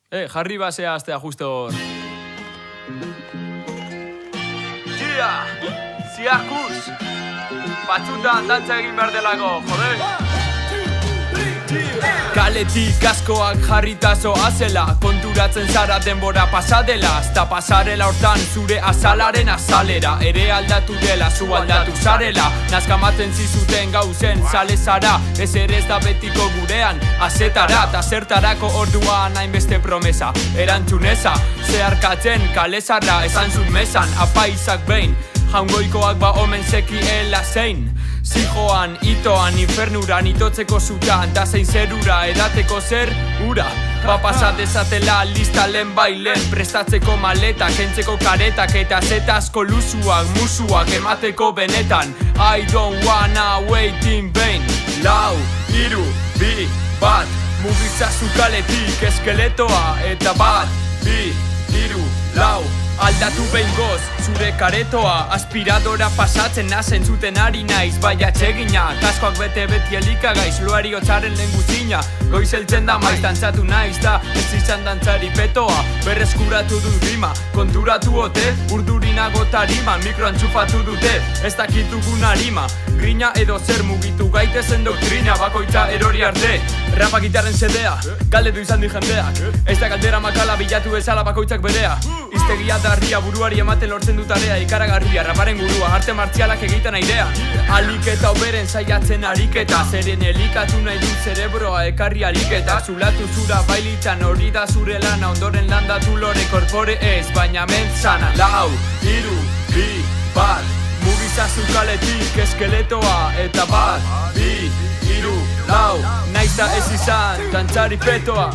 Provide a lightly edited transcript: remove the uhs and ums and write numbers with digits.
Jarri basea astea justo hor. Tia, ziakuz. Batzutan dantza egin behar delako, jode. Kaletik askoak jarritazo azela, konturatzen zara denbora pasadela. Azta pasarela hortan zure azalaren azalera, ere aldatu dela, zu aldatu zarela. Nazkamaten zizuten gauzen zale zara, ez ere ez da betiko gurean azetara, ta zertarako orduan hainbeste promesa. Erantzuneza, zeharkatzen kalezarra, esan zut mesan, apaizak behin. Jaungoikoak ba omen zekiela zein. Zijoan, itoan, infernuran, itotzeko zutan, da zein zerura, edateko zer ura. Ba pasatezatela lista lehen bailen, prestatzeko maleta, kentzeko karetak eta zetazko luzuak, musuak emateko benetan. I don't wanna wait in vain. Lau, hiru, bi, bat, mugitzazu kaletik eskeletoa, eta bat, bi, hiru, lau. Aldatu behingoz, zure karetoa, aspiradora pasatzen nazen zuten ari naiz, bai atsegina, kaskoak bete-beti elikagaiz, loari hotzaren lehen guzina, goiz heltzen da maiz, dantzatu naiz da, ez izan dantzari petoa, berreskuratu dut rima, konturatu ote, urdurinago tarima, mikroan txufatu dute, ez dakitugun harima, grina edo zer mugitu gaitezen doktrina, bakoitza erori arte, rapa gitarren sedea, galdetu izan di jendeak, ez da galdera makala bilatu ezala bakoitzak berea, iztegia darria buruari ematen lortzen dut area, ikaragarria, raparen gurua, arte martzialak egiten airean. Alik eta oberen saiatzen ariketa, zeren elikatu nahi dut zerebroa ekarri ariketa. Zulatu zura bailitzan hori da zure lana, ondoren landatu lore korpore ez, baina mentzana. Lau, hiru, bi, bat, mugizazu kaletik eskeletoa, eta bat, bi, hiru, lau, naiz da ez izan, dantzari petoa.